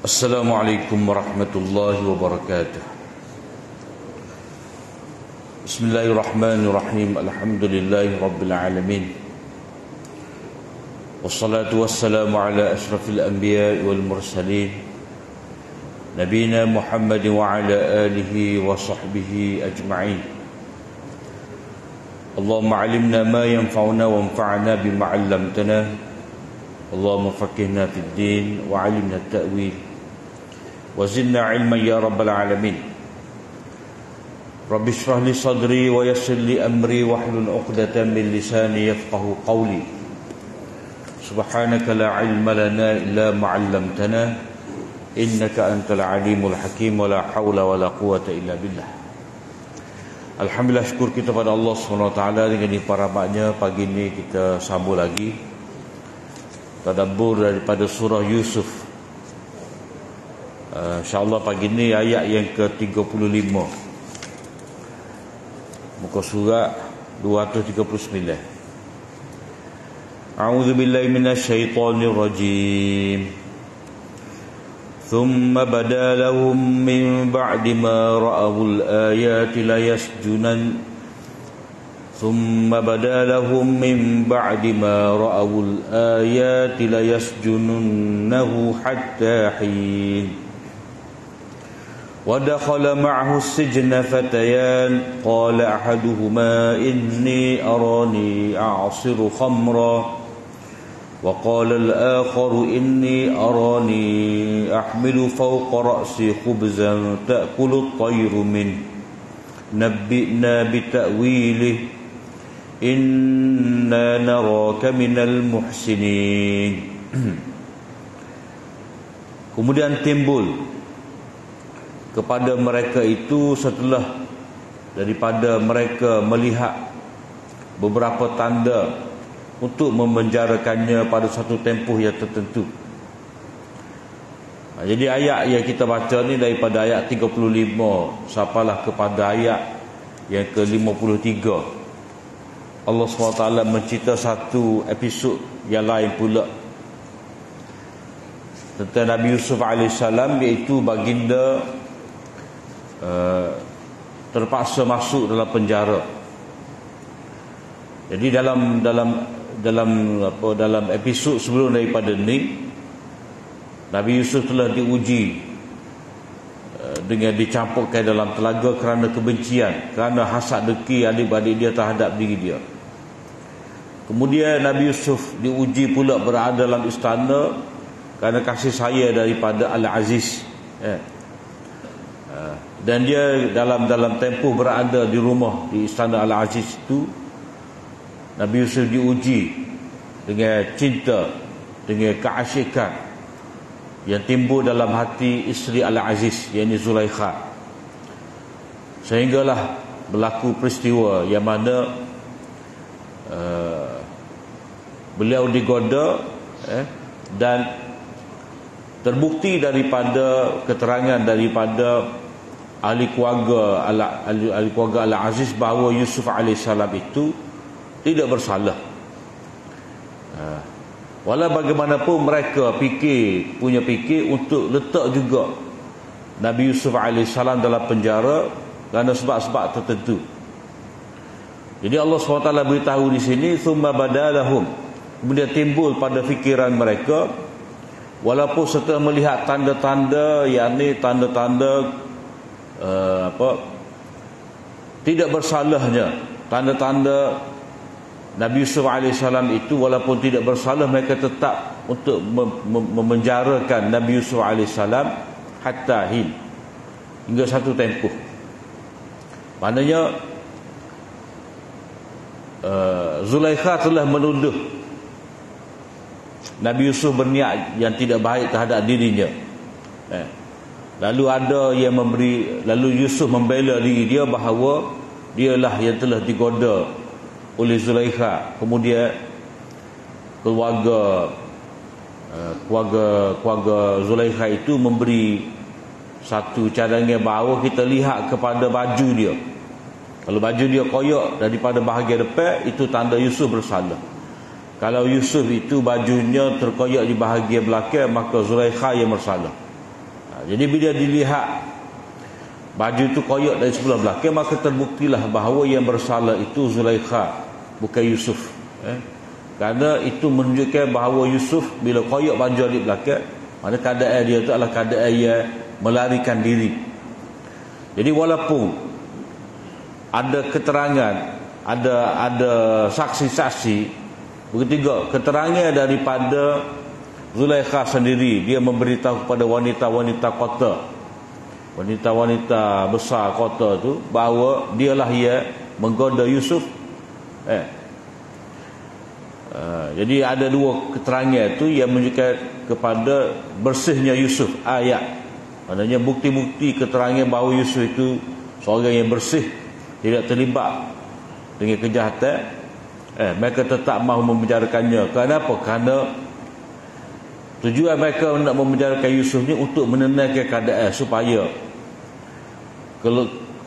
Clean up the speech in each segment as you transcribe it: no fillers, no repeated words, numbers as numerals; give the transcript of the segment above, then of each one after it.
Assalamualaikum warahmatullahi wabarakatuh. Bismillahirrahmanirrahim. Alhamdulillahi rabbil alamin. Wassalatu wassalamu ala ashrafil anbiya wal mursalin, nabiyina Muhammad wa ala alihi wa sahbihi ajma'in. Allahumma alimna ma yanfa'una wanfa'na bima 'allamtana. Allahumma faqihna fid din wa 'allimna at-ta'wil wa zidna 'ilman ya rabbal alamin. Rabbi shrah li sadri wa yassir li amri wahlul 'uqdatam min lisani yafqahu qawli. Subhanaka la 'ilma lana illa ma 'allamtana innaka antal 'alimul hakim wa la haula wa la quwwata illa billah. Alhamdulillah, syukur kita pada Allah SWT dengan limpah rahmatnya. Pagi ini kita sambung lagi tadabbur daripada surah Yusuf. InsyaAllah pagi ini ayat yang ke-35, muka surat 239. A'udzu billahi minasyaitonir rajim. Thumma bada lahum min ba'di ma ra'awul ayati layasjunan ثم بدا لهم من بعد ما رأوا الآيات ليسجننه حتى حين ودخل معه السجن فتيان قال أحدهما إني أراني أعصر خمرا وقال الآخر إني أراني أحمل فوق رأسي خبزا تأكل الطير منه نبئنا بتأويله Inna naraka minal muhsinin. Kemudian timbul kepada mereka itu setelah daripada mereka melihat beberapa tanda untuk memenjarakannya pada satu tempoh yang tertentu. Jadi ayat yang kita baca ni daripada ayat 35 sampailah kepada ayat yang ke-53. Allah SWT mencerita satu episod yang lain pula tentang Nabi Yusuf AS, iaitu baginda terpaksa masuk dalam penjara. Jadi dalam episod sebelum daripada ni, Nabi Yusuf telah diuji dengan dicampurkan dalam telaga kerana kebencian, kerana hasad dengki adik-adik dia terhadap diri dia. Kemudian Nabi Yusuf diuji pula berada dalam istana kerana kasih sayang daripada Al-Aziz. Dan dia dalam tempoh berada di rumah di istana Al-Aziz itu, Nabi Yusuf diuji dengan cinta, dengan keasyikan yang timbul dalam hati isteri Al-Aziz, iaitu Zulaikha. Sehinggalah berlaku peristiwa yang mana beliau digoda dan terbukti daripada keterangan daripada ahli keluarga Al-Aziz bahawa Yusuf AS itu tidak bersalah. Walau bagaimanapun mereka punya fikir untuk letak juga Nabi Yusuf AS dalam penjara kerana sebab-sebab tertentu. Jadi Allah SWT beritahu di sini, thumma badalahum, kemudian timbul pada fikiran mereka, walaupun setelah melihat tanda-tanda, yakni tanda-tanda tidak bersalahnya, tanda-tanda Nabi Yusuf AS itu walaupun tidak bersalah, mereka tetap untuk memenjarakan Nabi Yusuf AS hatta hin, hingga satu tempoh. Maknanya Zulaikha telah menuduh Nabi Yusuf berniat yang tidak baik terhadap dirinya. Lalu Yusuf membela diri dia bahawa dialah yang telah digoda oleh Zulaikha. Kemudian keluarga Zulaikha itu memberi satu cadangan bahawa kita lihat kepada baju dia. Kalau baju dia koyak daripada bahagian depan, itu tanda Yusuf bersalah. Kalau Yusuf itu bajunya terkoyak di bahagian belakang, maka Zulaikha yang bersalah. Jadi bila dilihat baju itu koyak dari sebelah belakang, maka terbuktilah bahawa yang bersalah itu Zulaikha, bukan Yusuf. Kerana itu menunjukkan bahawa Yusuf bila koyak baju di belakang, mana keadaan dia itu adalah keadaan yang melarikan diri. Jadi walaupun ada keterangan, ada saksi-saksi, begitu juga keterangan daripada Zulaikha sendiri, dia memberitahu kepada wanita-wanita kota, wanita-wanita besar kota tu, bahawa dialah yang menggoda Yusuf. Jadi ada dua keterangan tu yang menunjukkan kepada bersihnya Yusuf. Ayat maknanya bukti-bukti keterangan bahawa Yusuf itu seorang yang bersih, tidak terlibat dengan kejahatan. Mereka tetap mahu memenjarakannya. Kenapa? Kerana tujuan mereka nak memenjarakan Yusuf ni untuk menenangkan keadaan, supaya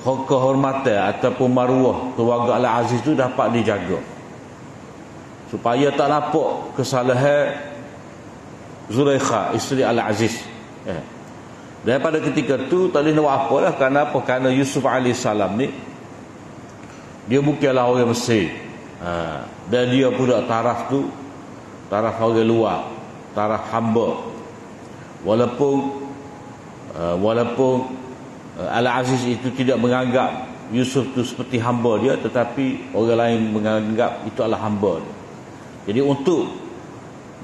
kehormatan ataupun maruah keluarga Al-Aziz itu dapat dijaga, supaya tak nampak kesalahan Zulaikha, isteri Al-Aziz. Dan pada ketika tu tak boleh nak buat apalah. Kenapa? Kerana Yusuf AS ni dia bukanlah orang Mesir. Dan dia pula taraf tu taraf orang luar, taraf hamba. Walaupun Al-Aziz itu tidak menganggap Yusuf tu seperti hamba dia, tetapi orang lain menganggap itu adalah hamba dia. Jadi untuk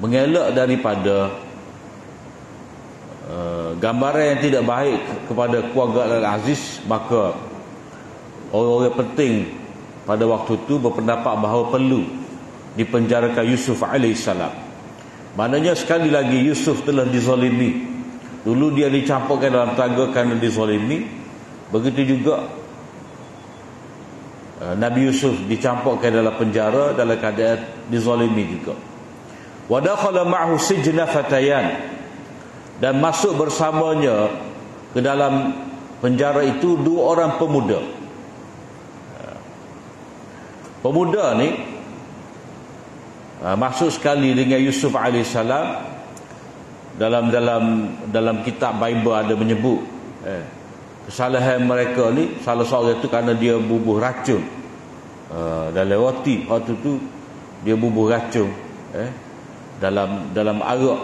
mengelak daripada gambaran yang tidak baik kepada keluarga Al-Aziz, maka orang-orang penting pada waktu itu berpendapat bahawa perlu dipenjarakan Yusuf alaihissalam. Maknanya sekali lagi Yusuf telah dizalimi. Dulu dia dicampurkan dalam tangga kerana dizalimi. Begitu juga Nabi Yusuf dicampurkan dalam penjara dalam keadaan dizalimi juga. Wa dakhala ma'hu sijna fatayan, dan masuk bersamanya ke dalam penjara itu dua orang pemuda. Pemuda ni masuk sekali dengan Yusuf alaihissalam. Dalam kitab Bible ada menyebut kesalahan mereka ni, salah seorang itu kerana dia bubuh racun dalam roti. Waktu tu dia bubuh racun dalam arak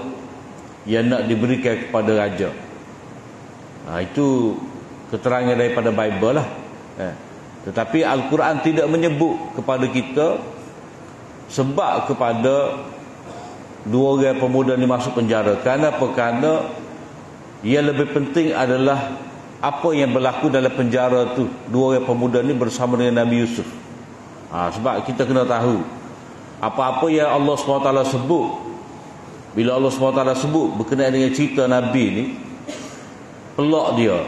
yang nak diberikan kepada raja. Itu keterangan daripada Bible lah. Tetapi Al-Quran tidak menyebut kepada kita sebab kepada dua orang pemuda ni masuk penjara. Kerana yang lebih penting adalah apa yang berlaku dalam penjara tu, dua orang pemuda ni bersama dengan Nabi Yusuf. Sebab kita kena tahu apa-apa yang Allah SWT sebut, bila Allah SWT sebut berkenaan dengan cerita Nabi ni, pelak dia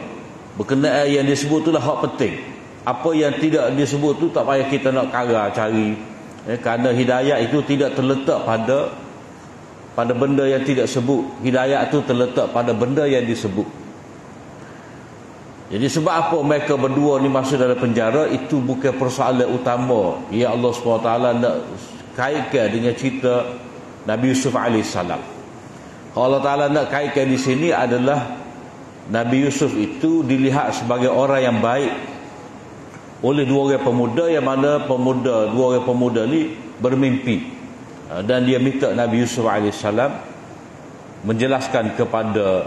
berkenaan yang disebut itulah hak penting. Apa yang tidak disebut tu tak payah kita nak cari. Kerana hidayah itu tidak terletak pada benda yang tidak sebut. Hidayah itu terletak pada benda yang disebut. Jadi sebab apa mereka berdua ni masuk dalam penjara, itu bukan persoalan utama yang Allah SWT nak kaitkan dengan cerita Nabi Yusuf alaihissalam. Kalau Allah Ta'ala nak kaitkan di sini adalah Nabi Yusuf itu dilihat sebagai orang yang baik oleh dua orang pemuda, yang mana dua orang pemuda ni bermimpi, dan dia minta Nabi Yusuf alaihissalam menjelaskan kepada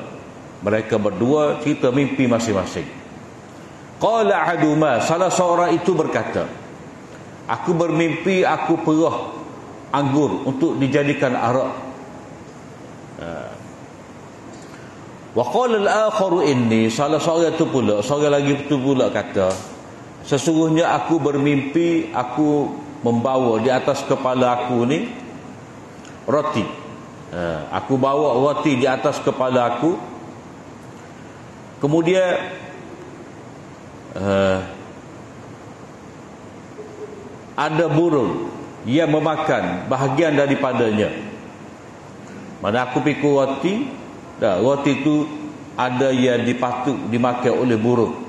mereka berdua cerita mimpi masing-masing. Qala ahaduma, salah seorang itu berkata, aku bermimpi aku perah anggur untuk dijadikan arak. Wa qala al-akharu inni, salah seorang lagi itu pula kata, sesungguhnya aku bermimpi aku membawa di atas kepala aku ni roti. Aku bawa roti di atas kepala aku. Kemudian ada burung yang memakan bahagian daripadanya. Mana aku pikul roti, roti itu ada yang dimakan oleh burung.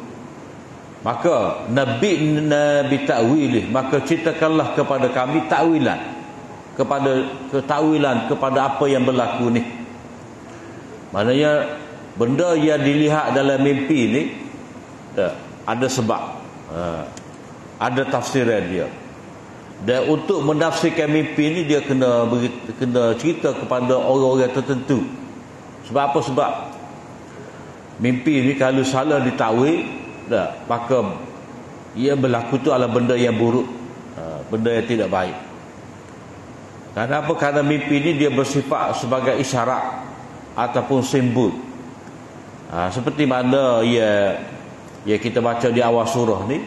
Maka Nabi ta'wilih, maka ceritakanlah kepada kami ta'wilan. kepada ketahuilan kepada apa yang berlaku ni. Maknanya benda yang dilihat dalam mimpi ni ada sebab, ada tafsiran dia. Dan untuk menafsirkan mimpi ni dia kena cerita kepada orang-orang tertentu. Sebab apa? Sebab mimpi ni kalau salah ditakwil, maka ia berlaku tu adalah benda yang buruk, benda yang tidak baik. Kenapa? Kerana mimpi ni dia bersifat sebagai isyarat ataupun simbol. Seperti mana ya kita baca di awal surah ni,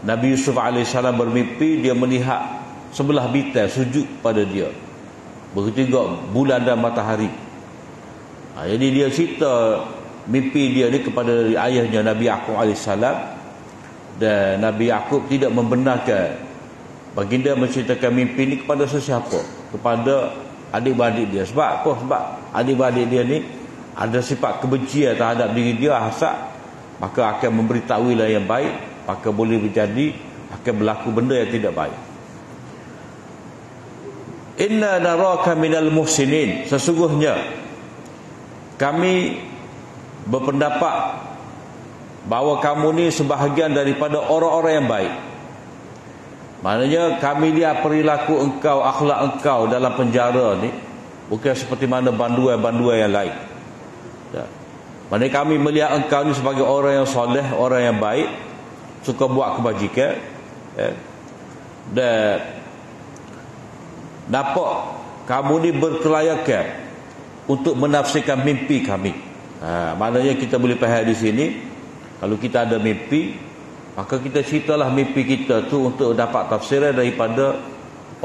Nabi Yusuf AS bermimpi dia melihat sebelah bintang sujud pada dia, begitu juga bulan dan matahari. Jadi dia cerita mimpi dia ni kepada ayahnya Nabi Yaqub AS, dan Nabi Yaqub tidak membenarkan baginda menceritakan mimpi ni kepada sesiapa, kepada adik-beradik dia. Sebab apa? Sebab adik-beradik dia ni ada sifat kebencian terhadap diri dia, hasad, maka akan memberi takwilan yang baik, maka boleh menjadi akan berlaku benda yang tidak baik. Inna naraka minal muhsinin, sesungguhnya kami berpendapat bahawa kamu ni sebahagian daripada orang-orang yang baik. Maknanya kami lihat perilaku engkau, akhlak engkau dalam penjara ni bukan seperti mana banduan-banduan yang lain. Maknanya kami melihat engkau ni sebagai orang yang soleh, orang yang baik, suka buat kebajikan, dan nampak kamu ni berkelayakan untuk menafsirkan mimpi kami. Maknanya kita boleh faham di sini, kalau kita ada mimpi, maka kita ceritalah mimpi kita tu untuk dapat tafsiran daripada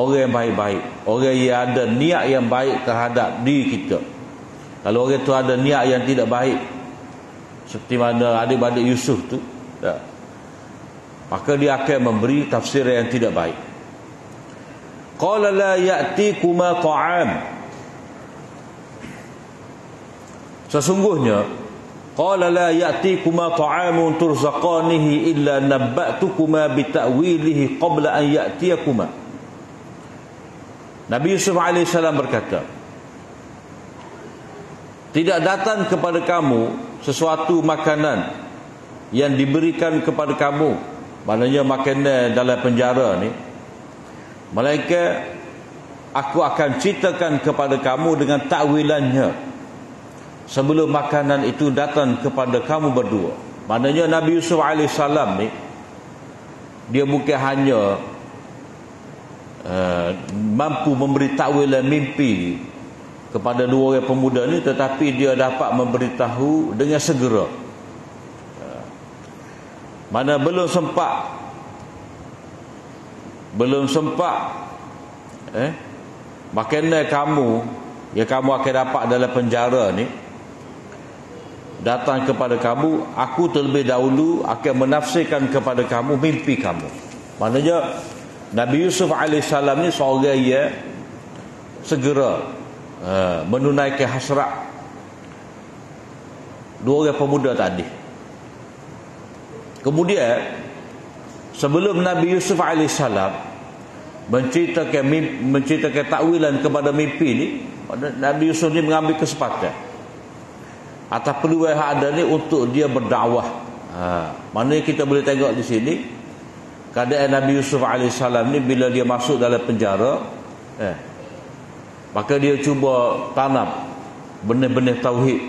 orang yang baik-baik, orang yang ada niat yang baik terhadap diri kita. Kalau orang tu ada niat yang tidak baik, seperti mana adik-adik Yusuf tu, maka dia akan memberi tafsiran yang tidak baik. Qala la ya'tikuma ta'am, sesungguhnya qala la ya'tikuma ta'amun turzaqanihi illa nabba'tukuma bita'wilihi qabla an ya'tiyakuma. Nabi Yusuf AS berkata, tidak datang kepada kamu sesuatu makanan yang diberikan kepada kamu, maknanya makanan dalam penjara ni, melainkan aku akan ceritakan kepada kamu dengan takwilannya sebelum makanan itu datang kepada kamu berdua. Maknanya Nabi Yusuf AS ni, dia bukan hanya mampu memberi takwilan mimpi kepada dua orang pemuda ni, tetapi dia dapat memberitahu dengan segera. Mana belum sempat makanan kamu yang kamu akan dapat dalam penjara ni datang kepada kamu, aku terlebih dahulu akan menafsirkan kepada kamu mimpi kamu. Maknanya Nabi Yusuf AS ni seorang yang segera menunaikan hasrat dua orang pemuda tadi. Kemudian sebelum Nabi Yusuf AS menceritakan takwilan kepada mimpi ni, Nabi Yusuf ni mengambil kesempatan atas peluang yang ada ni untuk dia berdakwah. Maknanya kita boleh tengok di sini keadaan Nabi Yusuf AS ni bila dia masuk dalam penjara, maka dia cuba tanam benih-benih tauhid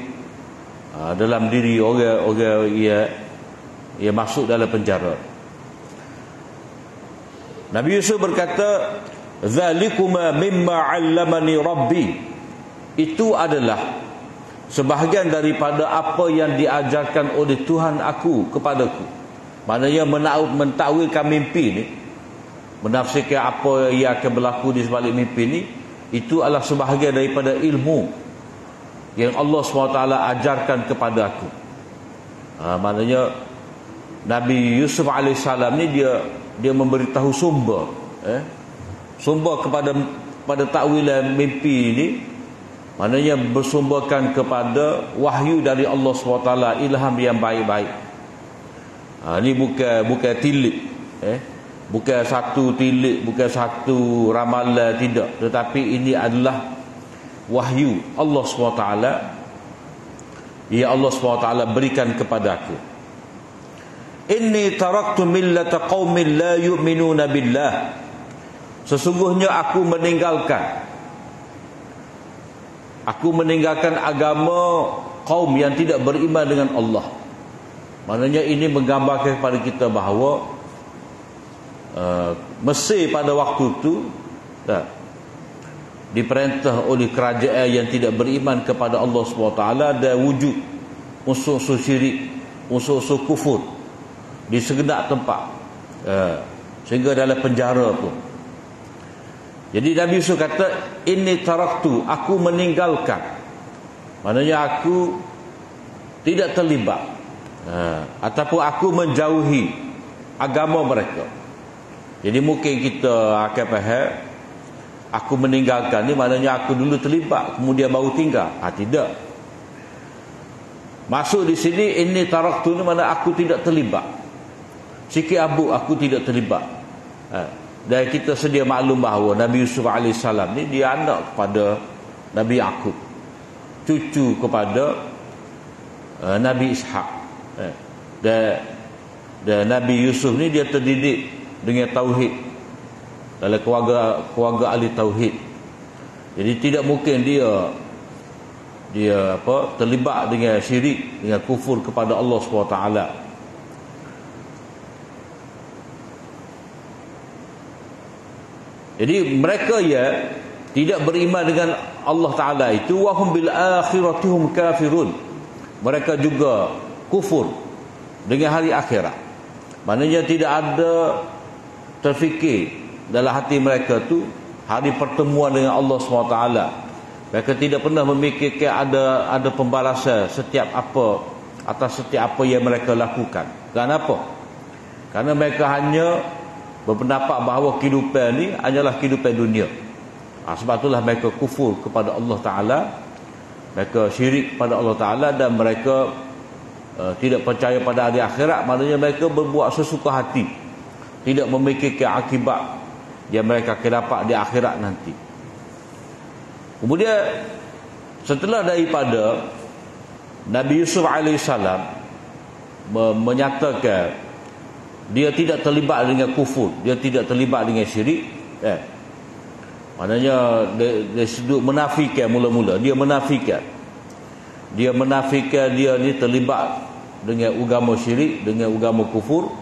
dalam diri orang-orang yang masuk dalam penjara. Nabi Yusuf berkata, "Zalikuma mimma 'allamani Rabbi." Itu adalah sebahagian daripada apa yang diajarkan oleh Tuhan aku kepadaku. Maknanya mentakwilkan mimpi ni, menafsirkan apa yang akan berlaku di sebalik mimpi ni, itu adalah sebahagian daripada ilmu yang Allah SWT ajarkan kepada aku. Maknanya Nabi Yusuf AS ni dia memberitahu sumber kepada takwilan mimpi ini, maknanya bersumberkan kepada wahyu dari Allah SWT, ilham yang baik-baik. Ini bukan tilik. Bukan satu tilik, bukan satu ramalan, tidak. Tetapi ini adalah wahyu Allah SWT. Ya Allah SWT berikan kepada aku. Inni taraktu millata qaumin la yu'minuna billah. Sesungguhnya aku meninggalkan agama kaum yang tidak beriman dengan Allah. Maknanya ini menggambarkan kepada kita bahawa Mesir pada waktu itu diperintah oleh kerajaan yang tidak beriman kepada Allah SWT, dan wujud unsur-unsur syirik, unsur-unsur kufur di segenap tempat, sehingga dalam penjara pun. Jadi Nabi Yusuf kata, inni taraktu, aku meninggalkan, maknanya aku tidak terlibat, ataupun aku menjauhi agama mereka. Jadi mungkin kita akan faham, aku meninggalkan ni maknanya aku dulu terlibat kemudian baru tinggal. Tidak. Masuk di sini ini taraktu ni makna aku tidak terlibat. Sikit abu aku tidak terlibat. Dan kita sedia maklum bahawa Nabi Yusuf AS ni dia anak kepada Nabi Yaqub, cucu kepada Nabi Ishaq. Dan Nabi Yusuf ni dia terdidik dengan tauhid, dalam keluarga ahli tauhid. Jadi tidak mungkin dia terlibat dengan syirik, dengan kufur kepada Allah SWT. Jadi mereka ya tidak beriman dengan Allah Ta'ala itu, wahum bil akhiratihum kafirun, mereka juga kufur dengan hari akhirat. Maknanya tidak ada terfikir dalam hati mereka tu hari pertemuan dengan Allah SWT. Mereka tidak pernah memikirkan ada pembalasan setiap apa, atas setiap apa yang mereka lakukan. Kenapa? Karena mereka hanya berpendapat bahawa kehidupan ni hanyalah kehidupan dunia. Sebab itulah mereka kufur kepada Allah Ta'ala, mereka syirik kepada Allah Ta'ala, dan mereka tidak percaya pada hari akhirat. Maknanya mereka berbuat sesuka hati, tidak memikirkan akibat yang mereka akan dapat di akhirat nanti. Kemudian setelah daripada Nabi Yusuf AS menyatakan dia tidak terlibat dengan kufur, dia tidak terlibat dengan syirik, maknanya dia sedut menafikan. Mula-mula dia menafikan dia ni terlibat dengan agama syirik, dengan agama kufur.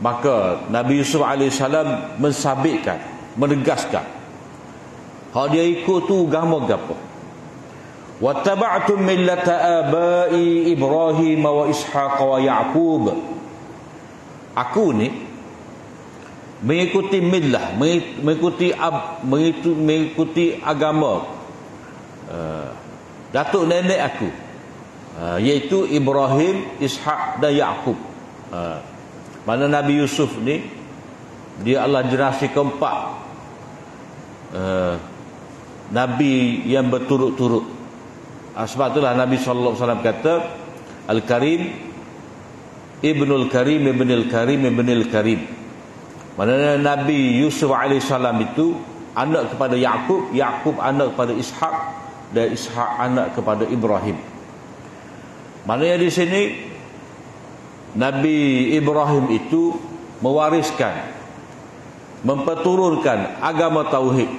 Maka Nabi Yusuf AS mensabitkan, menegaskan, hak dia ikut tu agama gapo. Wattaba'tu millata abai Ibrahim wa Ishaq wa Yaqub. Aku ni mengikuti millah, mengikuti agama datuk nenek aku, iaitu Ibrahim, Ishaq dan Yaqub. Mana Nabi Yusuf ni dia adalah generasi keempat Nabi yang berturut-turut. Sebab itulah Nabi SAW kata, Al-Karim Ibnul Karim Ibnul Karim Ibnul Karim. Maknanya Nabi Yusuf AS itu anak kepada Yaqub, Yaqub anak kepada Ishaq, dan Ishaq anak kepada Ibrahim. Maknanya di sini Nabi Ibrahim itu mewariskan, memperturunkan agama tauhid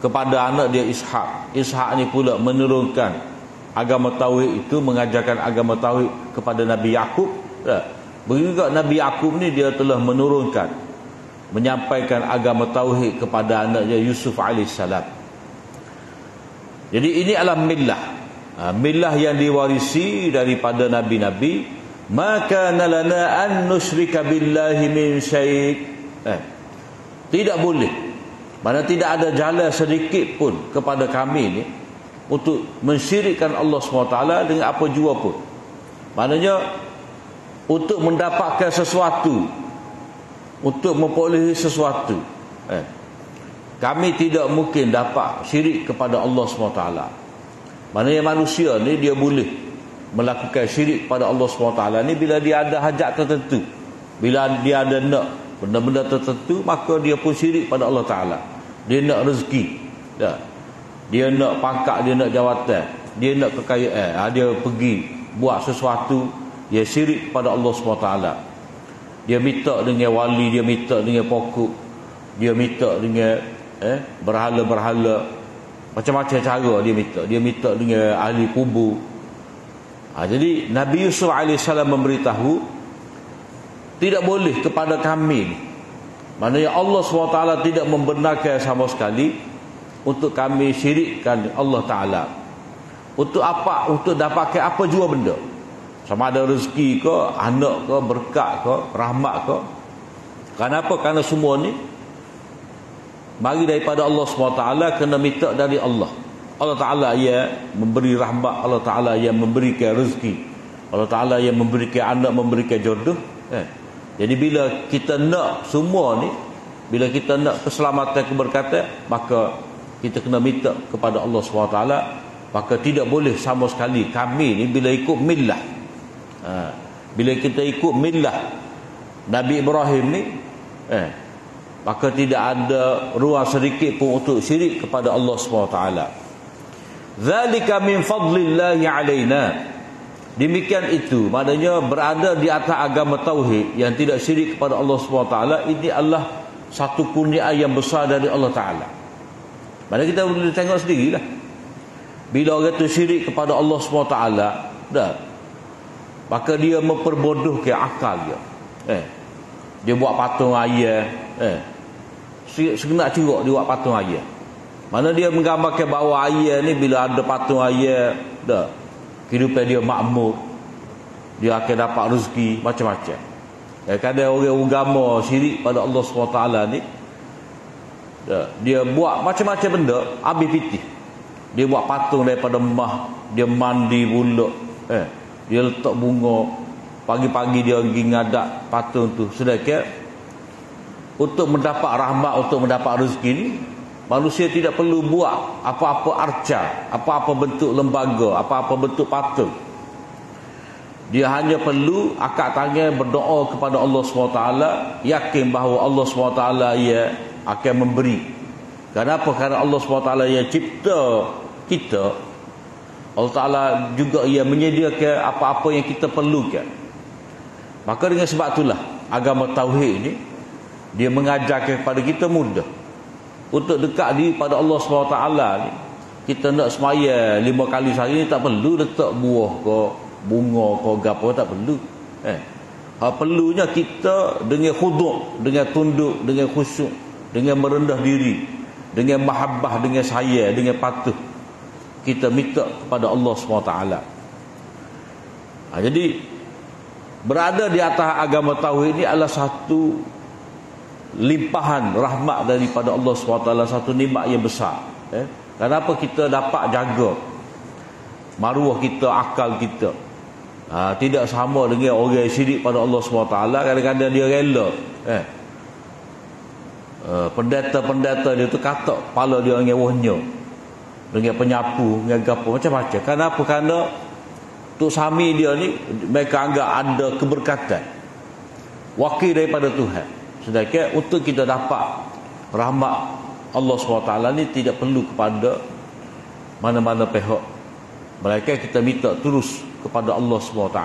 kepada anak dia Ishaq. Ishaq ni pula menurunkan agama tauhid itu, mengajarkan agama tauhid kepada Nabi Yaqub. Begitu juga Nabi Yaqub ni dia telah menurunkan, menyampaikan agama tauhid kepada anaknya Yusuf alaihissalam. Jadi ini adalah millah, millah yang diwarisi daripada nabi-nabi. Maka nalana an nusyrika billahi min syai'. Tidak boleh, mana tidak ada jalan sedikit pun kepada kami ni untuk mensyirikkan Allah SWT dengan apa jua pun. Maknanya untuk mendapatkan sesuatu, untuk memperolehi sesuatu, kami tidak mungkin dapat syirik kepada Allah SWT. Maknanya manusia ni dia boleh melakukan syirik pada Allah SWT ni bila dia ada hajat tertentu, bila dia ada nak benda-benda tertentu, maka dia pun syirik pada Allah Ta'ala. Dia nak rezeki, dia nak pangkat, dia nak jawatan, dia nak kekayaan, dia pergi buat sesuatu, dia syirik pada Allah SWT. Dia minta dengan wali, dia minta dengan pokok, dia minta dengan berhala-berhala, macam-macam cara dia minta. Dia minta dengan ahli kubur. Jadi Nabi Yusuf AS memberitahu, tidak boleh kepada kami ni. Maknanya Allah SWT tidak membenarkan sama sekali untuk kami syirikkan Allah Ta'ala. Untuk apa? Untuk dapatkan apa jua benda, sama ada rezeki ke, anak ke, berkat ke, rahmat ke. Kenapa? Kerana semua ni mari daripada Allah SWT, kena minta dari Allah. Allah Ta'ala yang memberi rahmat, Allah Ta'ala yang memberikan rezeki, Allah Ta'ala yang memberikan anak, memberikan jodoh. Jadi bila kita nak semua ni, bila kita nak keselamatan, keberkatan, maka kita kena minta kepada Allah SWT. Maka tidak boleh sama sekali kami ni bila ikut millah, bila kita ikut millah Nabi Ibrahim ni, maka tidak ada ruang sedikit pun untuk syirik kepada Allah SWT. Zalika min fadlillahi alaina. Demikian itu, maknanya berada di atas agama tauhid yang tidak syirik kepada Allah SWT, ini adalah satu kurniaan yang besar dari Allah Ta'ala. Maknanya kita boleh tengok sendirilah. Bila orang itu syirik kepada Allah SWT, maka dia memperbodohkan akal dia. Dia buat patung ayam, segenap curuk dia buat patung ayam. Mana dia menggambarkan bahawa ayam ni bila ada patung ayam, kehidupan dia makmur, dia akan dapat rezeki macam-macam. Kadang orang agama syirik pada Allah SWT ni, dia buat macam-macam benda, habis pitih. Dia buat patung daripada emas, dia mandi pula, dia letak bunga, pagi-pagi dia pergi ngadak patung tu. Sedangkan untuk mendapat rahmat, untuk mendapat rezeki ni, manusia tidak perlu buat apa-apa arca, apa-apa bentuk lembaga, apa-apa bentuk patung. Dia hanya perlu akak tangan berdoa kepada Allah SWT, yakin bahawa Allah SWT ia akan memberi. Kenapa? Kerana Allah SWT yang cipta kita, Allah Ta'ala juga ia menyediakan apa-apa yang kita perlukan. Maka dengan sebab itulah agama tauhid ni, dia mengajarkan kepada kita mudah untuk dekat diri pada Allah SWT ni. Kita nak semaya 5 kali sehari ni, tak perlu letak buah ke, bunga ke, gapo, tak perlu. Perlunya kita dengan khuduk, dengan tunduk, dengan khusyuk, dengan merendah diri, dengan mahabbah, dengan sayang, dengan patuh, kita minta kepada Allah SWT. Jadi berada di atas agama tauhid ini adalah satu limpahan rahmat daripada Allah SWT, satu nikmat yang besar. Kenapa? Kita dapat jaga maruah kita, akal kita. Tidak sama dengan orang yang syirik pada Allah SWT. Kadang-kadang dia rela, pendeta-pendeta dia tu katak kepala dia dengan wahnya, dengan penyapu, dengan gapo, macam-macam. Kenapa? Kerana Tok Sami dia ni, mereka anggap ada keberkatan, wakil daripada Tuhan. Sedangkan untuk kita dapat rahmat Allah SWT ni, tidak perlu kepada mana-mana pihak, melainkan kita minta terus kepada Allah SWT.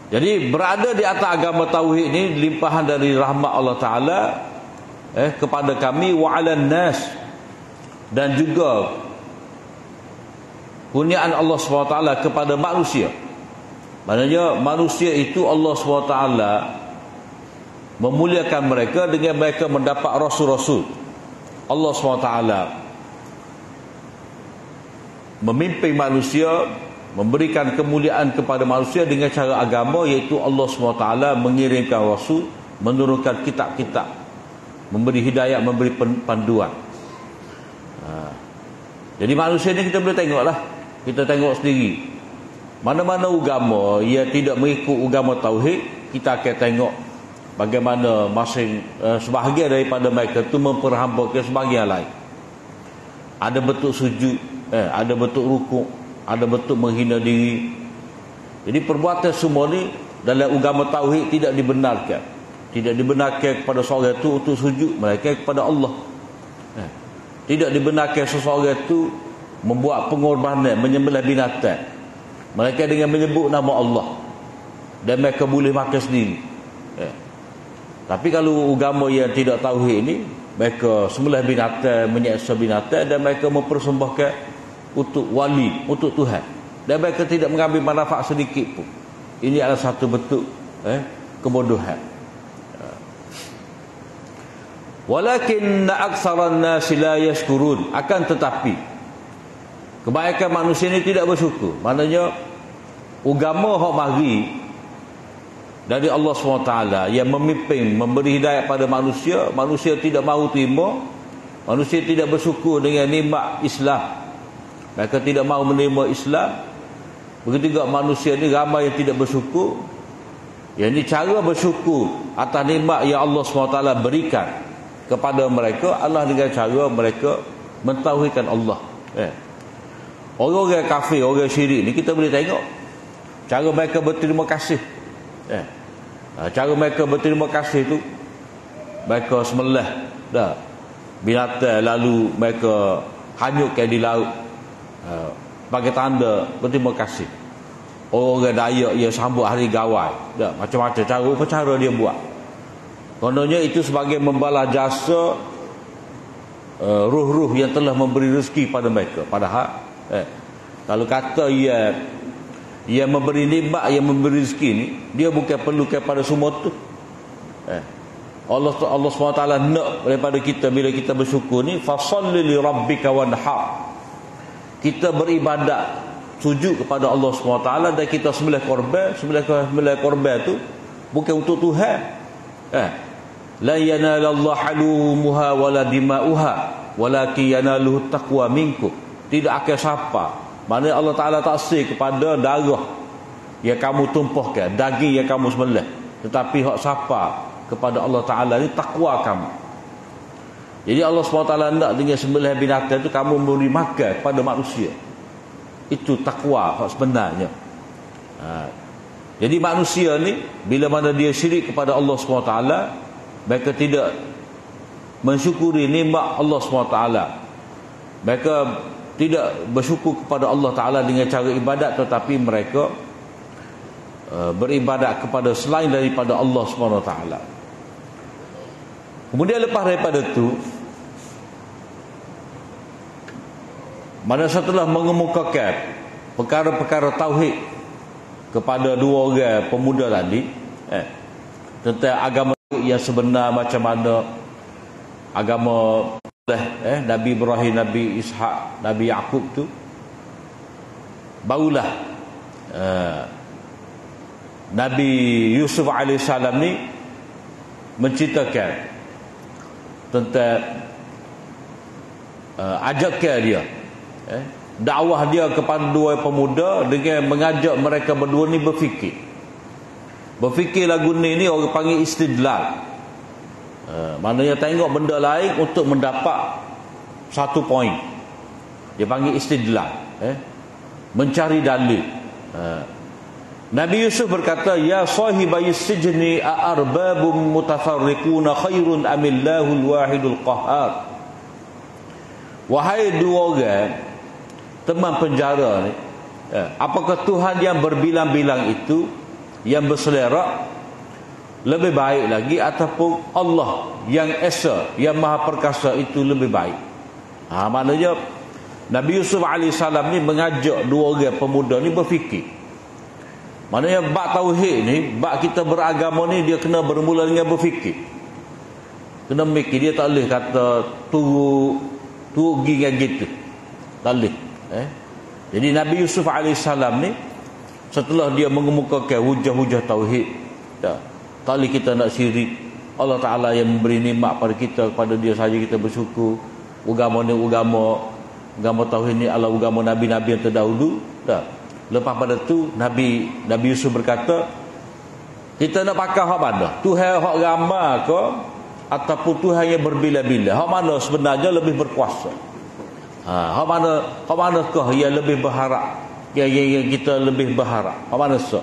Jadi berada di atas agama tauhid ni, limpahan dari rahmat Allah Ta'ala kepada kami, wa 'alan nas, dan juga kurniaan Allah SWT kepada manusia. Maknanya manusia itu Allah SWT memuliakan mereka dengan mereka mendapat rasul-rasul. Allah SWT memimpin manusia, memberikan kemuliaan kepada manusia dengan cara agama, iaitu Allah SWT mengirimkan rasul, menurunkan kitab-kitab, memberi hidayah, memberi panduan. Jadi manusia ni kita boleh tengoklah, kita tengok sendiri. Mana-mana agama ia tidak mengikut agama tauhid, kita akan tengok bagaimana masing sebahagian daripada mereka itu memperhambakan sebahagian lain. Ada bentuk sujud, ada bentuk rukuk, ada bentuk menghina diri. Jadi perbuatan semua ni dalam agama tauhid tidak dibenarkan. Tidak dibenarkan kepada seorang itu untuk sujud, melainkan kepada Allah. Tidak dibenarkan seseorang itu membuat pengorbanan, menyembelih binatang, melainkan dengan menyebut nama Allah. Dan mereka boleh makan sendiri. Tapi kalau agama yang tidak tauhid ini, mereka sembelih binatang, menyeksa binatang, dan mereka mempersembahkan untuk wali, untuk Tuhan. Dan mereka tidak mengambil manfaat sedikit pun. Ini adalah satu bentuk kebodohan. Walakin aktsaran nas la yashkurun. Akan tetapi kebanyakan manusia ini tidak bersyukur. Maknanya agama hak mari dari Allah SWT yang memimpin, memberi hidayah pada manusia, manusia tidak mahu terima, manusia tidak bersyukur dengan nikmat Islam. Mereka tidak mahu menerima Islam. Begitu juga manusia ini ramai yang tidak bersyukur. Yang ini cara bersyukur atas nikmat yang Allah SWT berikan kepada mereka adalah dengan cara mereka mentauhidkan Allah. Orang-orang kafir, orang syirik ni kita boleh tengok cara mereka berterima kasih. Cara mereka berterima kasih tu, mereka sembelih binatang, lalu mereka hanyutkan di laut bagi tanda berterima kasih. Orang Dayak ia sambut hari gawai, macam-macam cara dia buat. Kononnya itu sebagai membalas jasa ruh-ruh yang telah memberi rezeki pada mereka. Padahal kalau kata ia memberi nikmat, yang memberi rezeki ni, dia bukan perlu kepada semua tu. Allah SWT nak daripada kita bila kita bersyukur ni, fasalli li rabbika wanhar. Kita beribadat, sujud kepada Allah SWT, dan kita sembelih korban tu bukan untuk Tuhan. La yanalallahu halumuha wala dima'uha walakin yanaluhu taqwa minkum. Tidak akan sapa. Maknanya Allah Ta'ala taksir kepada darah yang kamu tumpahkan, daging yang kamu sembelih, tetapi hak sapa kepada Allah Ta'ala ni takwa kamu. Jadi Allah SWT nak dengan sembelih binatang itu kamu memberi makan kepada manusia. Itu takwa hak sebenarnya. Jadi manusia ni bila mana dia syirik kepada Allah SWT, mereka tidak mensyukuri nikmat Allah SWT. Mereka tidak bersyukur kepada Allah Ta'ala dengan cara ibadat, tetapi mereka beribadat kepada selain daripada Allah SWT. Kemudian lepas daripada itu, mana setelah mengemukakan perkara-perkara tauhid kepada dua orang pemuda tadi, tentang agama yang sebenar macam mana agama Nabi Ibrahim, Nabi Ishak, Nabi Yaqub tu, barulah Nabi Yusuf AS ni menceritakan tentang ajakan dia, dakwah dia kepada dua pemuda dengan mengajak mereka berdua ni berfikir. Berfikir lagu ni orang panggil istidlal. Maknanya tengok benda lain untuk mendapat satu poin. Dia panggil istidlal, mencari dalil. Nabi Yusuf berkata, ya sahibai sijni a'arbabum mutafarriquna khairun amillahul wahidul qahhar. Wahai dua orang teman penjara ni, apakah Tuhan yang berbilang-bilang itu, yang berselerak, lebih baik lagi, ataupun Allah yang esa, yang maha perkasa itu lebih baik? Maknanya Nabi Yusuf AS ni mengajak dua orang pemuda ni berfikir. Maknanya bab tauhid ni, bab kita beragama ni, dia kena bermula dengan berfikir. Kena mikir. Dia tak boleh kata turut pergi dengan gitu, tak boleh. Jadi Nabi Yusuf AS ni, setelah dia mengemukakan hujah-hujah tauhid, tak boleh kita nak syirik. Allah Ta'ala yang memberi nikmat pada kita, kepada dia saja kita bersyukur. Agama ni agama tauhid ni adalah agama Nabi-Nabi yang terdahulu. Tak. Lepas pada tu Nabi Yusuf berkata, kita nak pakai hak mana? Tuhan hak ramai ke, ataupun Tuhan yang berbilah-bilah? Hak mana sebenarnya lebih berkuasa? Hak manakah yang lebih berharap, yang kita lebih berharap? Hak mana so?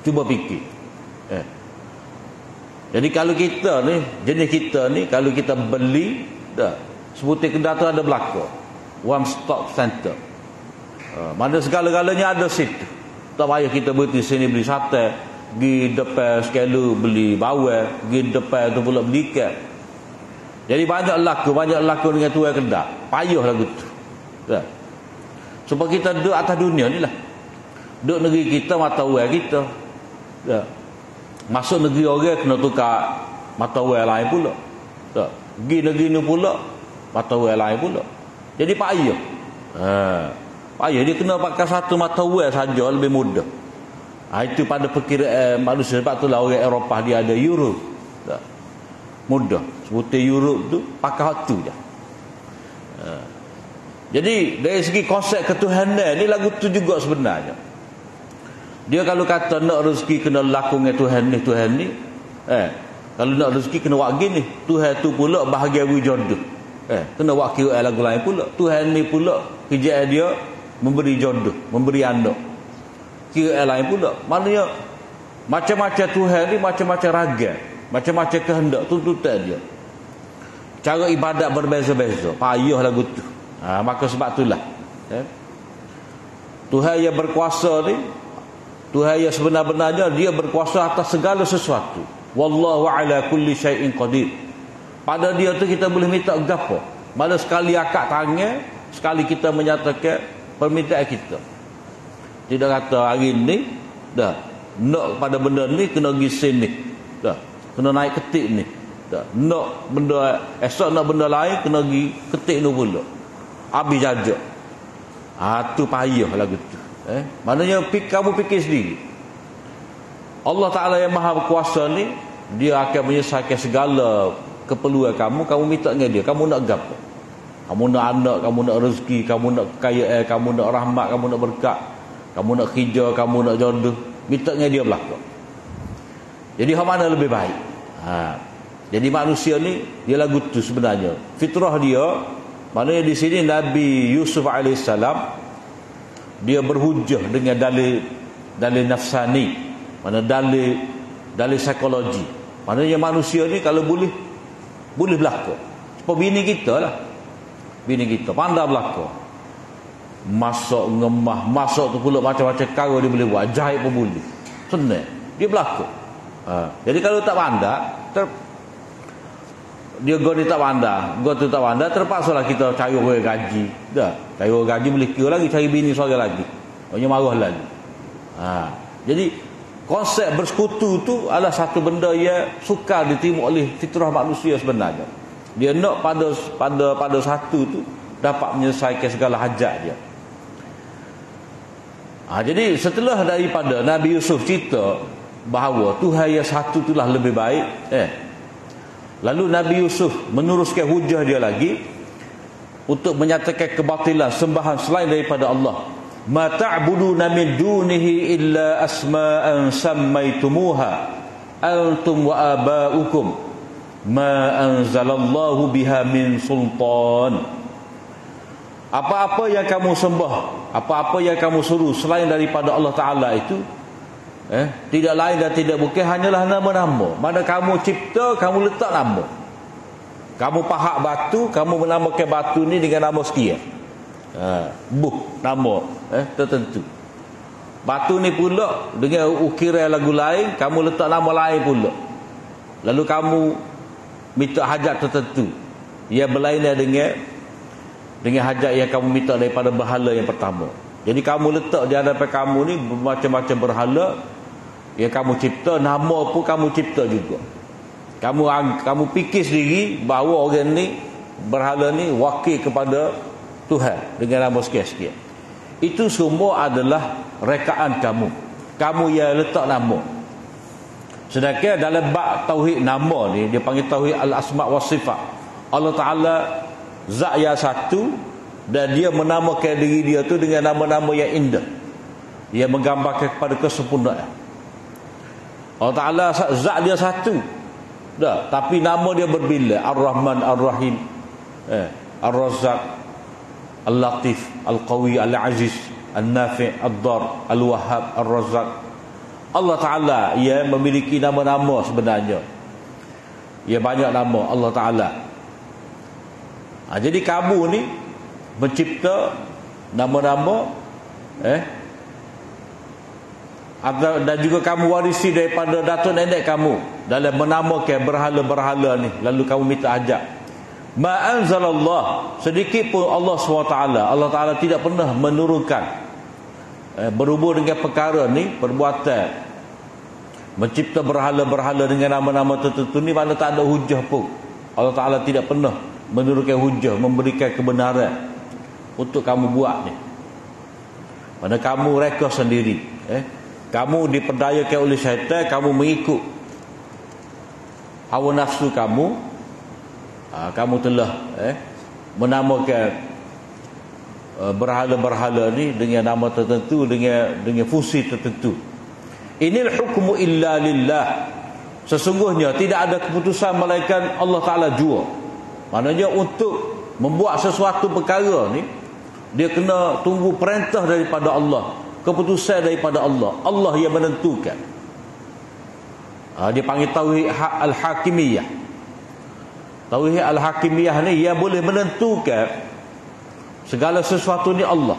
Cuba fikir. Jadi kalau kita ni, jenis kita ni, kalau kita beli, dah, sebutir kedai tu ada belakang. One stop center. Mana segala-galanya ada situ. Tak payah kita berhenti sini beli sate, pergi depan sekali beli bawang, pergi depan tu pula beli ikan. Jadi banyak laku dengan tuan kedai. Payah lagu tu. Dah. Supaya kita duduk atas dunia ni lah. Duduk negeri kita, mata wang kita. Dah. Masuk negeri orang kena tukar mata wang lain pula. Tak. Pergi negeri ni pula mata wang lain pula. Jadi payah. Payah dia kena pakai satu mata wang saja lebih mudah. Itu pada perkiraan manusia. Sebab itulah orang Eropah dia ada euro. Tak. Mudah. Sebutir euro tu pakai hak tu je. Jadi dari segi konsep ketuhanan ni lagu tu juga sebenarnya. Dia kalau kata nak rezeki kena laku dengan Tuhan ni. Kalau nak rezeki kena buat gini. Tuhan tu pula bahagia jodoh. Kena buat kira lagu lain pula. Tuhan ni pula kerja dia memberi jodoh, memberi anak. Kira lain pula. Maknanya macam-macam Tuhan ni macam-macam ragam, macam-macam kehendak tuntutan dia. Cara ibadat berbeza-beza. Payah lagu tu. Maka sebab itulah Tuhan yang berkuasa ni, Tuhan yang sebenar-benarnya dia berkuasa atas segala sesuatu. Wallahu ala kulli syai'in qadir. Pada dia tu kita boleh minta gapo. Mana sekali akak tangan, sekali kita menyatakan permintaan kita. Tidak kata hari ni dah nak pada benda ni kena pergi sini. Dah kena naik ketik ni. Dah nak benda esok nak benda lain kena pergi ketik ni pula. Habis jajak. Tu payah lagu tu. Maknanya kamu fikir sendiri. Allah Ta'ala yang maha berkuasa ni, dia akan menyelesaikan segala keperluan kamu. Kamu minta dengan dia. Kamu nak gapo? Kamu nak anak, kamu nak rezeki, kamu nak kekayaan, kamu nak rahmat, kamu nak berkat, kamu nak kerja, kamu nak jodoh. Minta dengan dia belakang. Jadi hak mana lebih baik? Jadi manusia ni dia lagu tu sebenarnya. Fitrah dia, maknanya di sini Nabi Yusuf alaihissalam dia berhujah dengan dalil nafsani, mana dalil psikologi. Maknanya manusia ni kalau boleh belaka. Sebab bini kita lah. Bini kita pandai belaka. Masak ngemah, masak tu pula macam-macam cara dia boleh buat. Jahit pun boleh. Senang. Dia belaka. Jadi kalau tak pandai, dia goni tak pandai, goni tu tak pandai, terpaksalah kita cari orang gaji. Dah, cari orang gaji boleh kira lagi, cari bini seorang lagi. Banyak marah lagi. Jadi konsep bersekutu tu adalah satu benda yang sukar diterima oleh fitrah manusia sebenarnya. Dia nak pada satu tu dapat menyelesaikan segala hajat dia. Jadi setelah daripada Nabi Yusuf cerita bahawa Tuhan yang satu itulah lebih baik, lalu Nabi Yusuf meneruskan hujah dia lagi untuk menyatakan kebatilan sembahan selain daripada Allah. Ma ta'buduna min dunihi illa asma'an sammaytumuha antum wa aba'ukum ma anzalallahu biha min sultan. Apa-apa yang kamu sembah, apa-apa yang kamu suruh selain daripada Allah Ta'ala itu tidak lain dan tidak bukan hanyalah nama-nama. Mana kamu cipta, kamu letak nama. Kamu pahak batu, kamu menamakan batu ni dengan nama sekian. Nama tertentu. Batu ni pula dengan ukiran lagu lain, kamu letak nama lain pula. Lalu kamu minta hajat tertentu yang berlainan dengan hajat yang kamu minta daripada berhala yang pertama. Jadi kamu letak di hadapan kamu ni macam-macam berhala yang kamu cipta, nama pun kamu cipta juga. Kamu fikir sendiri bahawa orang ni berhala ni wakil kepada Tuhan dengan nama sekian-sekian. Itu semua adalah rekaan kamu. Kamu yang letak nama. Sedangkan dalam bab tauhid nama ni dia panggil tauhid al-asma' wa sifat. Allah Ta'ala zat yang satu dan dia menamakan diri dia tu dengan nama-nama yang indah. Dia menggambarkan kepada kesempurnaan. Allah Ta'ala zat dia satu. Dah, tapi nama dia berbila. Ar-Rahman, Ar-Rahim, Ar-Razzaq, Al-Latif, Al-Qawi, Al-Aziz, Al-Nafi', Ad-Dar, Al-Wahhab, Ar-Razzaq. Allah Ta'ala ia memiliki nama-nama sebenarnya. Ia banyak nama Allah Ta'ala. Jadi kamu ni mencipta nama-nama dan juga kamu warisi daripada datuk nenek kamu dalam menamakan berhala-berhala ni, lalu kamu minta hajat. Ma anzalallah, sedikit pun Allah SWT, Allah Ta'ala tidak pernah menurunkan berhubung dengan perkara ni, perbuatan mencipta berhala-berhala dengan nama-nama tertentu ni, mana tak ada hujah pun. Allah Ta'ala tidak pernah menurunkan hujah, memberikan kebenaran untuk kamu buat ni. Mana kamu reka sendiri, kamu diperdayakan oleh syaitan, kamu mengikut hawa nafsu kamu, kamu telah menamakan berhala-berhala ni dengan nama tertentu, dengan fungsi tertentu. Inil hukmu illa lillah, sesungguhnya tidak ada keputusan melainkan Allah Ta'ala jua. Maknanya untuk membuat sesuatu perkara ni, dia kena tunggu perintah daripada Allah, keputusan daripada Allah. Allah yang menentukan. Dia panggil tauhid al-hakimiyah. Tauhid al-hakimiyah ni yang boleh menentukan segala sesuatu ni Allah.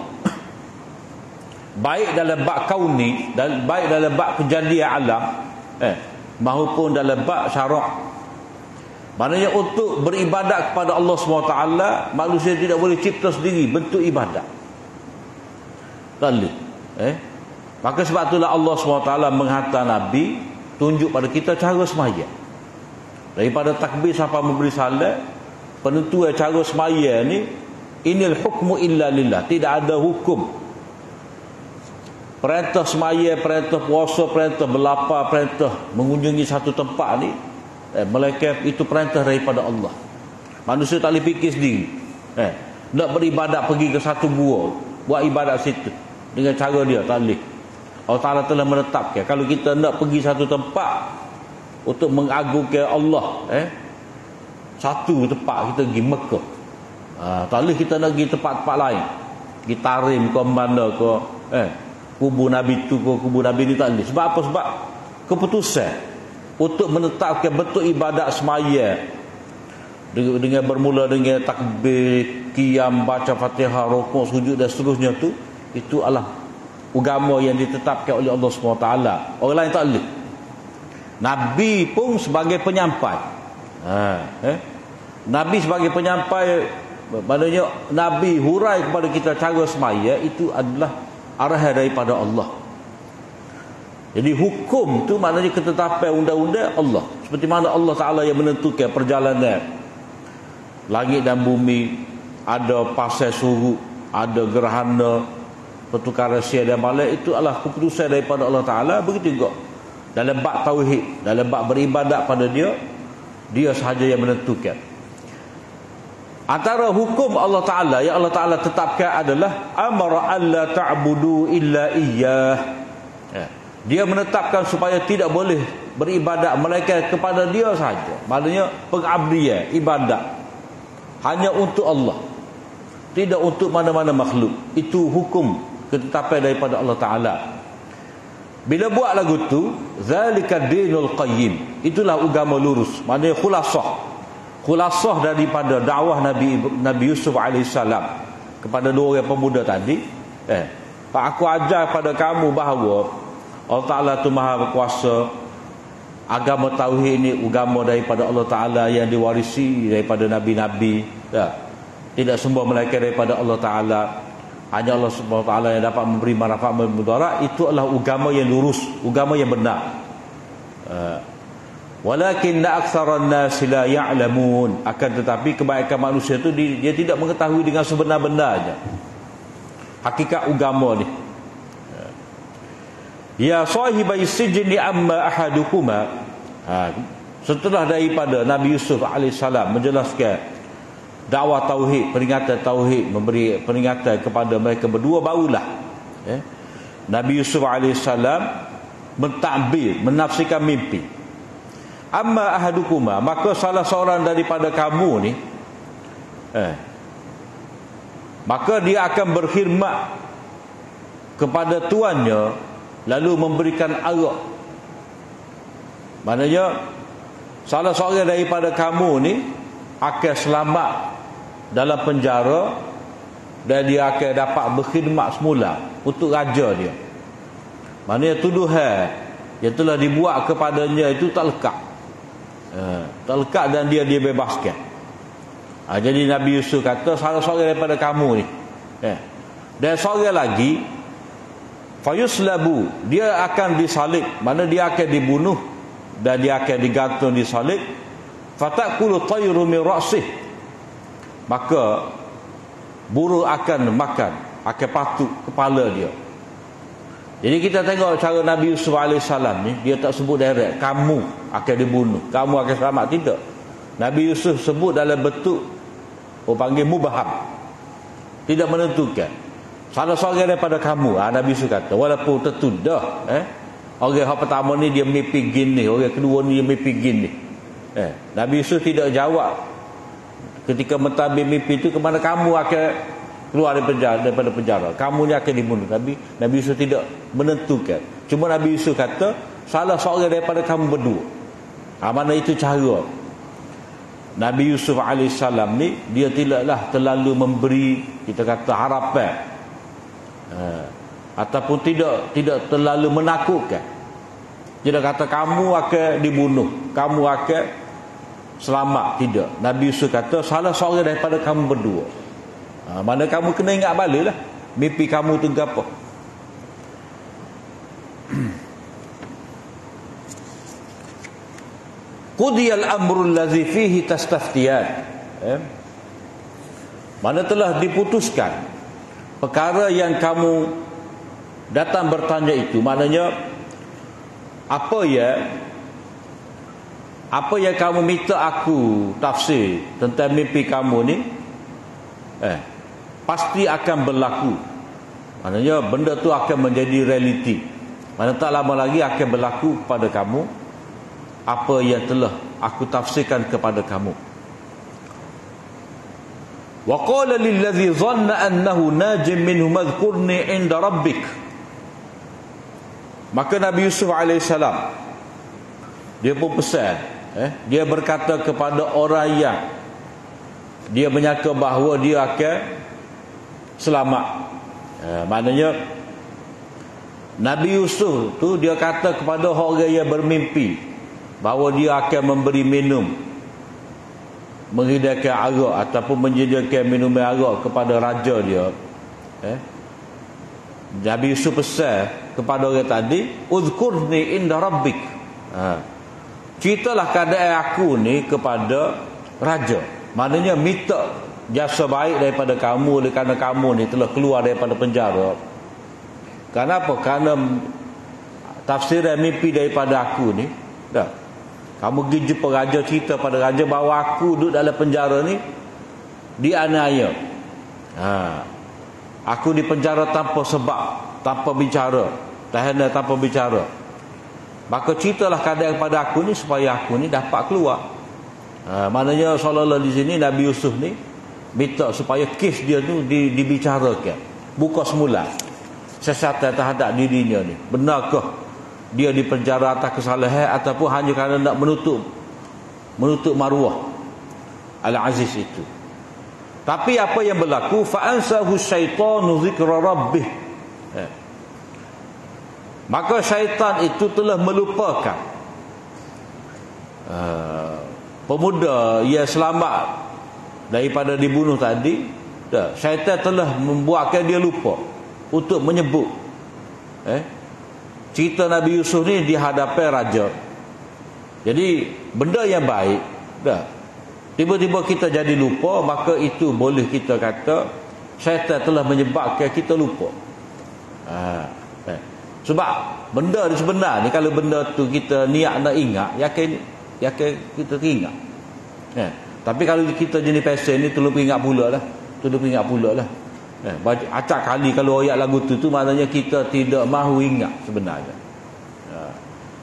Baik dalam bab kauni, dan baik dalam bab kejadian alam, maupun dalam bab syarak. Maknanya untuk beribadat kepada Allah SWT, manusia tidak boleh cipta sendiri bentuk ibadat. Tak boleh. Maka sebab itulah Allah SWT menghantar Nabi tunjuk pada kita cara sembahyang. Daripada takbir sampai memberi salat, penentuan cara sembahyang ni, inil hukmu illa lillah, tidak ada hukum. Perintah sembahyang, perintah puasa, perintah berlapar, perintah mengunjungi satu tempat ni, melainkan itu perintah daripada Allah. Manusia tak boleh fikir sendiri. Nak beribadat pergi ke satu gua, buat ibadat situ dengan cara dia, tak boleh. Allah Ta'ala telah menetapkan, kalau kita nak pergi satu tempat untuk mengagungkan Allah, satu tempat kita pergi Mekah, tak boleh kita nak pergi tempat-tempat lain, pergi Tarim ke mana ke, kubur Nabi tu ke kubur Nabi ni, tak boleh. Sebab apa? Sebab keputusan untuk menetapkan bentuk ibadat sembahyang dengan bermula dengan takbir, qiyam, baca Fatihah, rukuk, sujud dan seterusnya tu, itu adalah agama yang ditetapkan oleh Allah SWT. Orang lain tak boleh. Nabi pun sebagai penyampai. Nabi sebagai penyampai, maknanya Nabi hurai kepada kita cara sembahyang, itu adalah arahan daripada Allah. Jadi hukum tu maknanya ketetapan undang-undang Allah. Seperti mana Allah Ta'ala yang menentukan perjalanan langit dan bumi, ada pasal surut, ada gerhana, pertukaran siang dan malam, itu adalah keputusan daripada Allah Ta'ala. Begitu juga dalam bab tauhid, dalam bab beribadat pada dia, dia sahaja yang menentukan. Antara hukum Allah Ta'ala yang Allah Ta'ala tetapkan adalah amara alla ta'budu illa iyyah. Dia menetapkan supaya tidak boleh beribadat melainkan kepada dia sahaja. Maknanya pengabdian, ibadat hanya untuk Allah, tidak untuk mana-mana makhluk. Itu hukum ketetapan daripada Allah Ta'ala. Bila buat lagu tu, zalika dinul qayyim, itulah agama lurus. Maknanya khulasah daripada dakwah Nabi Yusuf alaihissalam kepada dua orang pemuda tadi. Pak, aku ajar pada kamu bahawa Allah Ta'ala tu maha berkuasa. Agama tauhid ni agama daripada Allah Ta'ala yang diwarisi daripada Nabi-Nabi. Tidak semua melainkan daripada Allah Ta'ala. Hanya Allah SWT yang dapat memberi manfaat mudarat. Itu adalah agama yang lurus, agama yang benar. Walakinna aktsaran nas la ya'lamun, akan tetapi kebanyakan manusia itu dia tidak mengetahui dengan sebenar-benarnya hakikat agama ni. Ya sahibai sijni amma ahadukuma, setelah daripada Nabi Yusuf alaihissalam menjelaskan dakwah tauhid, peringatan tauhid, memberi peringatan kepada mereka berdua, barulah Nabi Yusuf alaihissalam mentakbir, menafsirkan mimpi. Amma ahadukuma, maka salah seorang daripada kamu ni, maka dia akan berkhidmat kepada tuannya lalu memberikan arak. Maknanya salah seorang daripada kamu ni akan selamat dalam penjara dan dia akan dapat berkhidmat semula untuk raja dia. Maknanya tuduhan yang telah dibuat kepadanya itu tak lekat. Tak lekat dan dia bebaskan. Jadi Nabi Yusuf kata salah seorang daripada kamu ni. Dan seorang lagi fayuslabu, dia akan disalib, mana dia akan dibunuh dan dia akan digantung disalib. Fatakulu tayru min ra'sih, maka burung akan makan, akan patuk kepala dia. Jadi kita tengok cara Nabi Yusuf AS ni, dia tak sebut direct kamu akan dibunuh, kamu akan selamat, tidak. Nabi Yusuf sebut dalam bentuk panggil mubaham, tidak menentukan. Salah seorang daripada kamu, Nabi Yusuf kata, walaupun tentu dah orang yang pertama ni dia mimpi gini, orang kedua ni dia mimpi gini. Nabi Yusuf tidak jawab ketika mentadbir mimpi itu, ke mana kamu akan keluar daripada penjara, kamu ni akan dibunuh. Nabi Yusuf tidak menentukan. Cuma Nabi Yusuf kata salah seorang daripada kamu berdua. Mana itu cara Nabi Yusuf AS ni, dia tidaklah terlalu memberi, kita kata, harapan, ataupun tidak terlalu menakutkan. Tidak kata kamu akan dibunuh, kamu akan selamat, tidak. Nabi Yusuf kata salah seorang daripada kamu berdua. Mana kamu kena ingat balik lah mimpi kamu tu apa. Qudiyal amrul ladzi fihi tastaftiyan. Mana telah diputuskan perkara yang kamu datang bertanya itu. Maknanya apa yang kamu minta aku tafsir tentang mimpi kamu ni, pasti akan berlaku. Maknanya benda tu akan menjadi realiti. Mana tak lama lagi akan berlaku kepada kamu apa yang telah aku tafsirkan kepada kamu. Wa qala lil ladzi dhanna annahu najim minhu madhkurni 'inda rabbik. Maka Nabi Yusuf AS dia pun pesan, dia berkata kepada orang yang dia menyangka bahawa dia akan selamat. Maknanya Nabi Yusuf tu dia kata kepada orang yang bermimpi bahawa dia akan memberi minum, menghidangkan arak ataupun menyediakan minuman arak kepada raja dia. Nabi Yusuf pesan kepada orang tadi, uzkurni inda rabbik. Ceritalah keadaan aku ni kepada raja. Maknanya minta jasa baik daripada kamu oleh kerana kamu ni telah keluar daripada penjara. Kenapa? Kerana tafsiran mimpi daripada aku ni, kamu pergi jumpa raja, cerita pada raja bahawa aku duduk dalam penjara ni dianiaya. Aku di penjara tanpa sebab, tanpa bicara, tahanan tanpa bicara. Maka ceritalah keadaan kepada aku ni supaya aku ni dapat keluar. Maknanya seolah-olah di sini Nabi Yusuf ni minta supaya kes dia tu dibicarakan, buka semula sesatan terhadap dirinya ni. Benarkah dia di penjara atas kesalahan ataupun hanya kerana nak menutup maruah Al-Aziz itu. Tapi apa yang berlaku, fa ansahu syaitanu dzikra rabbih. Maka syaitan itu telah melupakan pemuda yang selamat daripada dibunuh tadi. Syaitan telah membuatkan dia lupa untuk menyebut cerita Nabi Yusuf ni di hadapan raja. Jadi benda yang baik tiba-tiba kita jadi lupa, maka itu boleh kita kata syaitan telah menyebabkan kita lupa. Sebab benda ni sebenar ni, kalau benda tu kita niat nak ingat, yakin kita teringat. Tapi kalau kita jenis pesen ni terlupa ingat pula lah. Acak kali kalau ayat lagu tu maknanya kita tidak mahu ingat sebenarnya.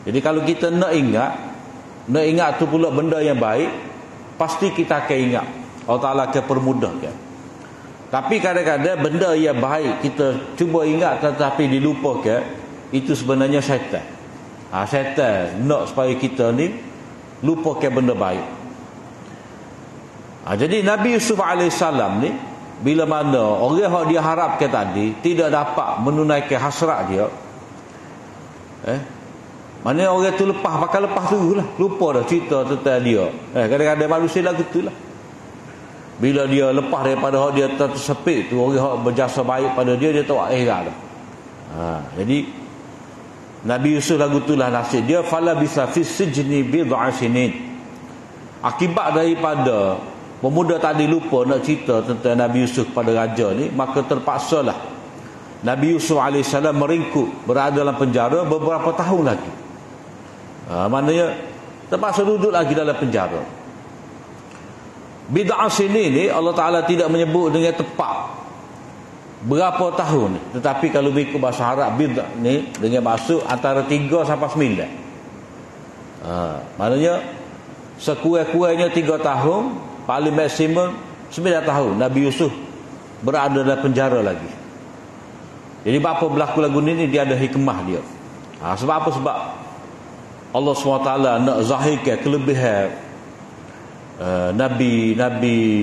Jadi kalau kita nak ingat tu pula benda yang baik, pasti kita akan ingat. Allah Ta'ala akan permudahkan. Tapi kadang-kadang benda yang baik kita cuba ingat tetapi dilupakan, itu sebenarnya syaitan. Syaitan nak supaya kita ni lupakan benda baik. Jadi Nabi Yusuf AS ni, bila mana orang yang dia harapkan tadi tidak dapat menunaikan hasrat dia, mana orang tu pakai lepas tu lah, lupa dah cerita tentang dia. Kadang-kadang manusia lah gitulah. Bila dia lepas daripada hak dia tersepit tu, orang hak berjasa baik pada dia, dia tahu akhirat dah. Jadi Nabi Yusuf lagu itulah nasib dia, fala bisa fis sijni bid'a sinin. Akibat daripada pemuda tadi lupa nak cerita tentang Nabi Yusuf pada raja ni, maka terpaksalah Nabi Yusuf AS meringkuk berada dalam penjara beberapa tahun lagi. Maknanya terpaksa duduk lagi dalam penjara. Bid'ah sini ni Allah Ta'ala tidak menyebut dengan tepat berapa tahun, tetapi kalau ikut bahasa Arab bid'ah ni dengan maksud antara 3 sampai 9. Maknanya sekurang-kurangnya 3 tahun, paling maksimum 9 tahun Nabi Yusuf berada dalam penjara lagi. Jadi apa berlaku lagu ni dia ada hikmah dia. Sebab apa? Sebab Allah SWT nak zahirkan kelebihan Nabi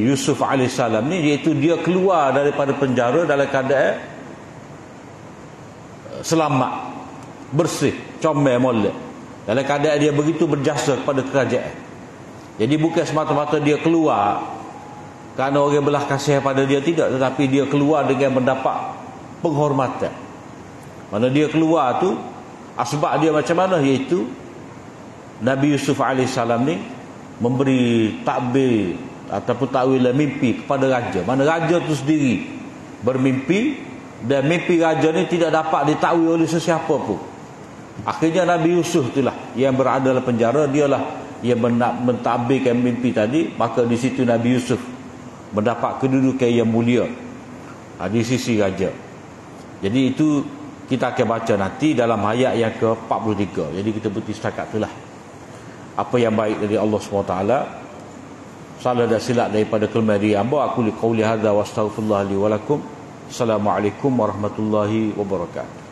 Yusuf AS ni, iaitu dia keluar daripada penjara dalam keadaan selamat, bersih, comel, molek, dalam keadaan dia begitu berjasa kepada kerajaan. Jadi bukan semata-mata dia keluar kerana orang belah kasih pada dia, tidak, tetapi dia keluar dengan mendapat penghormatan. Mana dia keluar tu sebab dia macam mana, iaitu Nabi Yusuf AS ni memberi takbir ataupun takwil mimpi kepada raja. Mana raja tu sendiri bermimpi, dan mimpi raja ni tidak dapat ditakwil oleh sesiapa pun. Akhirnya Nabi Yusuf itulah yang berada dalam penjara, dialah yang mentadbirkan mimpi tadi. Maka di situ Nabi Yusuf mendapat kedudukan yang mulia di sisi raja. Jadi itu kita akan baca nanti dalam ayat yang ke-43. Jadi kita berhenti setakat itulah. Apa yang baik dari Allah SWT, salah dan silap daripada kelemahan diri hamba. Aku liqauli hadza wa astaghfirullah li wa lakum. Assalamualaikum warahmatullahi wabarakatuh.